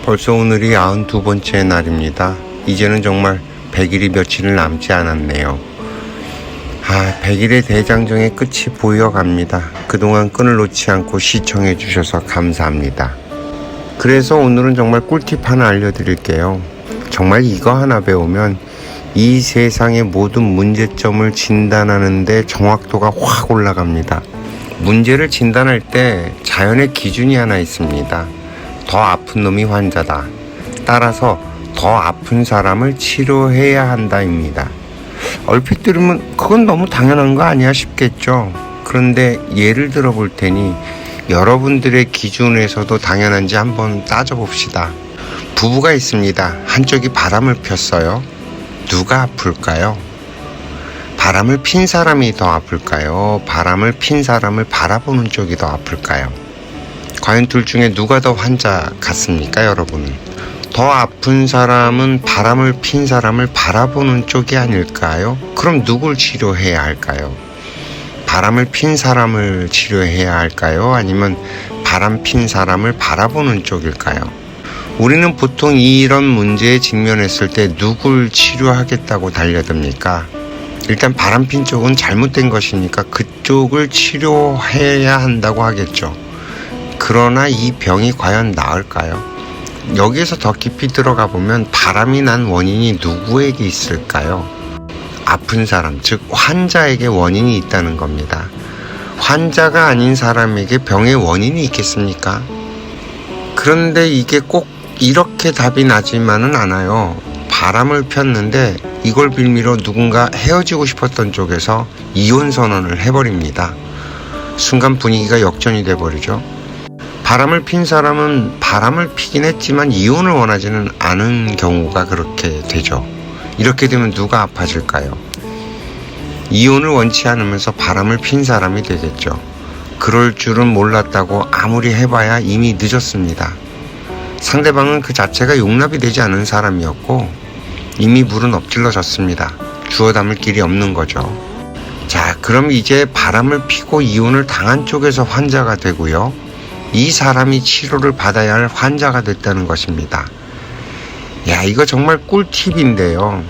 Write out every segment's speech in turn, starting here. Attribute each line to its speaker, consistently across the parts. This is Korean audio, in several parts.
Speaker 1: 벌써 오늘이 92번째 날입니다. 이제는 정말 100일이 며칠 남지 않았네요. 100일의 대장정의 끝이 보여갑니다. 그동안 끈을 놓지 않고 시청해 주셔서 감사합니다. 그래서 오늘은 정말 꿀팁 하나 알려드릴게요. 정말 이거 하나 배우면 이 세상의 모든 문제점을 진단하는 데 정확도가 확 올라갑니다. 문제를 진단할 때 자연의 기준이 하나 있습니다. 더 아픈 놈이 환자다. 따라서 더 아픈 사람을 치료해야 한다입니다. 얼핏 들으면 그건 너무 당연한 거 아니야 싶겠죠. 그런데 예를 들어 볼 테니 여러분들의 기준에서도 당연한지 한번 따져봅시다. 부부가 있습니다. 한쪽이 바람을 폈어요. 누가 아플까요? 바람을 핀 사람이 더 아플까요? 바람을 핀 사람을 바라보는 쪽이 더 아플까요? 과연 둘 중에 누가 더 환자 같습니까, 여러분은? 더 아픈 사람은 바람을 핀 사람을 바라보는 쪽이 아닐까요? 그럼 누굴 치료해야 할까요? 바람을 핀 사람을 치료해야 할까요? 아니면 바람 핀 사람을 바라보는 쪽일까요? 우리는 보통 이런 문제에 직면했을 때 누굴 치료하겠다고 달려듭니까? 일단 바람 핀 쪽은 잘못된 것이니까 그쪽을 치료해야 한다고 하겠죠. 그러나 이 병이 과연 나을까요? 여기에서 더 깊이 들어가 보면 바람이 난 원인이 누구에게 있을까요? 아픈 사람, 즉 환자에게 원인이 있다는 겁니다. 환자가 아닌 사람에게 병의 원인이 있겠습니까? 그런데 이게 꼭 이렇게 답이 나지만은 않아요. 바람을 폈는데 이걸 빌미로 누군가 헤어지고 싶었던 쪽에서 이혼 선언을 해버립니다. 순간 분위기가 역전이 돼버리죠. 바람을 핀 사람은 바람을 피긴 했지만 이혼을 원하지는 않은 경우가 그렇게 되죠. 이렇게 되면 누가 아파질까요? 이혼을 원치 않으면서 바람을 핀 사람이 되겠죠. 그럴 줄은 몰랐다고 아무리 해봐야 이미 늦었습니다. 상대방은 그 자체가 용납이 되지 않은 사람이었고 이미 물은 엎질러졌습니다. 주워 담을 길이 없는 거죠. 자, 그럼 이제 바람을 피고 이혼을 당한 쪽에서 환자가 되고요. 이 사람이 치료를 받아야 할 환자가 됐다는 것입니다. 야, 이거 정말 꿀팁인데요.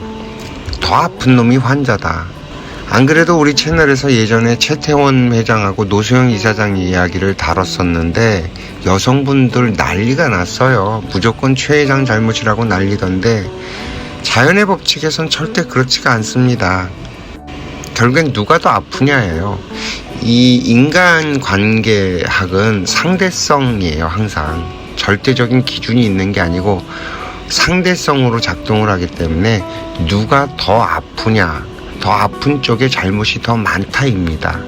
Speaker 1: 더 아픈 놈이 환자다. 안 그래도 우리 채널에서 예전에 최태원 회장하고 노소영 이사장 이야기를 다뤘었는데 여성분들 난리가 났어요. 무조건 최 회장 잘못이라고 난리던데 자연의 법칙에선 절대 그렇지가 않습니다. 결국엔 누가 더 아프냐예요. 이 인간관계학은 상대성이에요. 항상 절대적인 기준이 있는 게 아니고 상대성으로 작동을 하기 때문에 누가 더 아프냐, 더 아픈 쪽에 잘못이 더 많다입니다.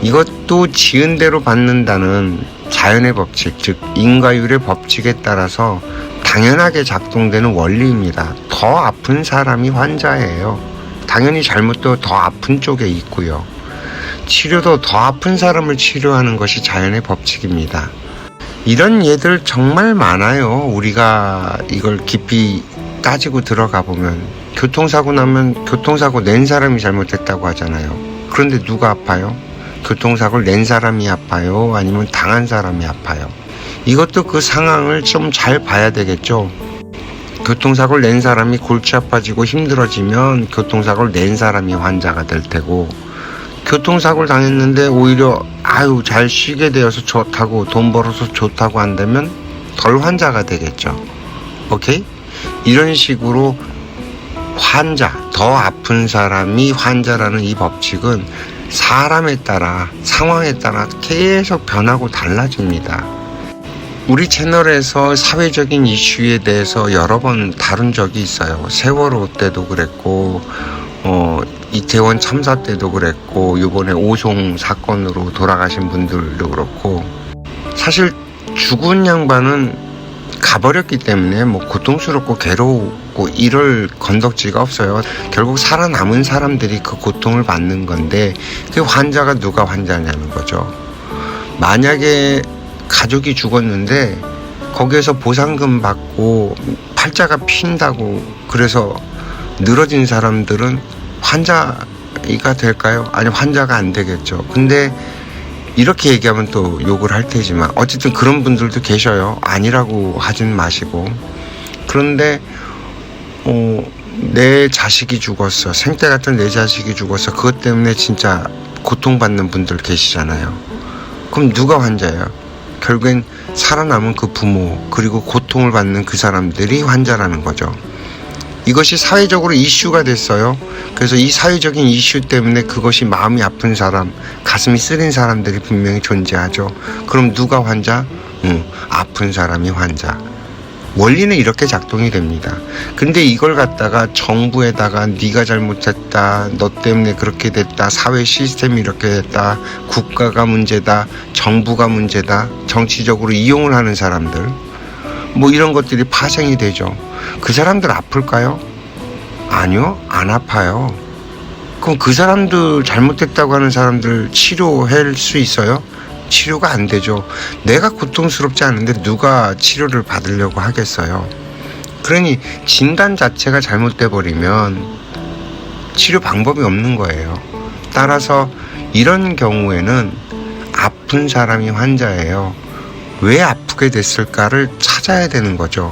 Speaker 1: 이것도 지은 대로 받는다는 자연의 법칙, 즉 인과율의 법칙에 따라서 당연하게 작동되는 원리입니다. 더 아픈 사람이 환자예요. 당연히 잘못도 더 아픈 쪽에 있고요. 치료도 더 아픈 사람을 치료하는 것이 자연의 법칙입니다. 이런 예들 정말 많아요. 우리가 이걸 깊이 따지고 들어가 보면 교통사고 나면 교통사고 낸 사람이 잘못했다고 하잖아요. 그런데 누가 아파요? 교통사고를 낸 사람이 아파요? 아니면 당한 사람이 아파요? 이것도 그 상황을 좀 잘 봐야 되겠죠. 교통사고를 낸 사람이 골치 아파지고 힘들어지면 교통사고를 낸 사람이 환자가 될 테고, 교통사고를 당했는데 오히려 잘 쉬게 되어서 좋다고, 돈 벌어서 좋다고 한다면 덜 환자가 되겠죠. 오케이? 이런 식으로 환자, 더 아픈 사람이 환자라는 이 법칙은 사람에 따라, 상황에 따라 계속 변하고 달라집니다. 우리 채널에서 사회적인 이슈에 대해서 여러 번 다룬 적이 있어요. 세월호 때도 그랬고, 이태원 참사 때도 그랬고, 이번에 오송 사건으로 돌아가신 분들도 그렇고, 사실 죽은 양반은 가버렸기 때문에 뭐 고통스럽고 괴로웠고 이럴 건덕지가 없어요. 결국 살아남은 사람들이 그 고통을 받는 건데 그 환자가 누가 환자냐는 거죠. 만약에 가족이 죽었는데 거기에서 보상금 받고 팔자가 핀다고 그래서 늘어진 사람들은 환자가 될까요? 아니, 환자가 안 되겠죠. 근데 이렇게 얘기하면 또 욕을 할 테지만 어쨌든 그런 분들도 계셔요. 아니라고 하진 마시고. 그런데 내 자식이 죽었어, 생때 같은 내 자식이 죽었어, 그것 때문에 진짜 고통받는 분들 계시잖아요. 그럼 누가 환자예요? 결국엔 살아남은 그 부모, 그리고 고통을 받는 그 사람들이 환자라는 거죠. 이것이 사회적으로 이슈가 됐어요. 그래서 이 사회적인 이슈 때문에 그것이 마음이 아픈 사람, 가슴이 쓰린 사람들이 분명히 존재하죠. 그럼 누가 환자? 아픈 사람이 환자. 원리는 이렇게 작동이 됩니다. 근데 이걸 갖다가 정부에다가 네가 잘못했다, 너 때문에 그렇게 됐다, 사회 시스템이 이렇게 됐다, 국가가 문제다, 정부가 문제다, 정치적으로 이용을 하는 사람들, 뭐 이런 것들이 파생이 되죠. 그 사람들 아플까요? 아니요, 안 아파요. 그럼 그 사람들, 잘못했다고 하는 사람들 치료할 수 있어요? 치료가 안 되죠. 내가 고통스럽지 않은데 누가 치료를 받으려고 하겠어요. 그러니 진단 자체가 잘못돼 버리면 치료 방법이 없는 거예요. 따라서 이런 경우에는 아픈 사람이 환자예요. 왜 아프게 됐을까를 찾아야 되는 거죠.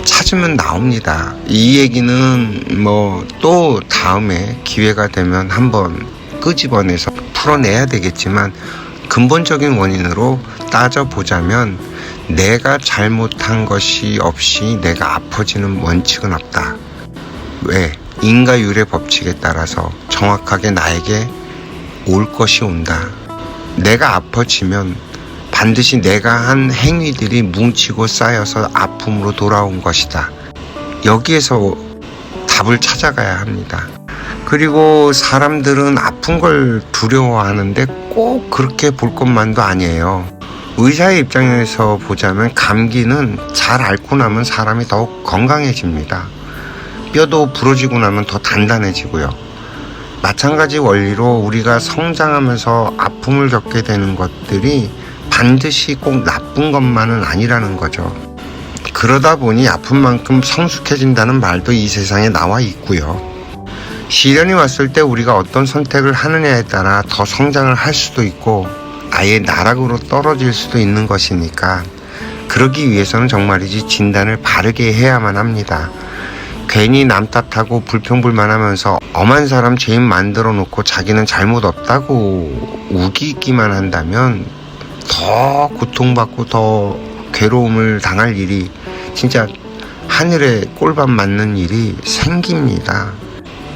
Speaker 1: 찾으면 나옵니다. 이 얘기는 뭐 또 다음에 기회가 되면 한번 끄집어내서 풀어내야 되겠지만, 근본적인 원인으로 따져보자면 내가 잘못한 것이 없이 내가 아파지는 원칙은 없다. 왜? 인과율의 법칙에 따라서 정확하게 나에게 올 것이 온다. 내가 아파지면 반드시 내가 한 행위들이 뭉치고 쌓여서 아픔으로 돌아온 것이다. 여기에서 답을 찾아가야 합니다. 그리고 사람들은 아픈 걸 두려워하는데 꼭 그렇게 볼 것만도 아니에요. 의사의 입장에서 보자면 감기는 잘 앓고 나면 사람이 더욱 건강해집니다. 뼈도 부러지고 나면 더 단단해지고요. 마찬가지 원리로 우리가 성장하면서 아픔을 겪게 되는 것들이 반드시 꼭 나쁜 것만은 아니라는 거죠. 그러다 보니 아픈 만큼 성숙해진다는 말도 이 세상에 나와 있고요. 시련이 왔을 때 우리가 어떤 선택을 하느냐에 따라 더 성장을 할 수도 있고 아예 나락으로 떨어질 수도 있는 것이니까, 그러기 위해서는 정말이지 진단을 바르게 해야만 합니다. 괜히 남 탓하고 불평불만하면서 엄한 사람 죄인 만들어 놓고 자기는 잘못 없다고 우기기만 한다면 더 고통받고 더 괴로움을 당할 일이, 진짜 하늘에 꼴밥 맞는 일이 생깁니다.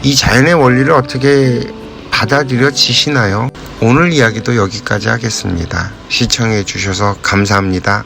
Speaker 1: 이 자연의 원리를 어떻게 받아들여지시나요? 오늘 이야기도 여기까지 하겠습니다. 시청해 주셔서 감사합니다.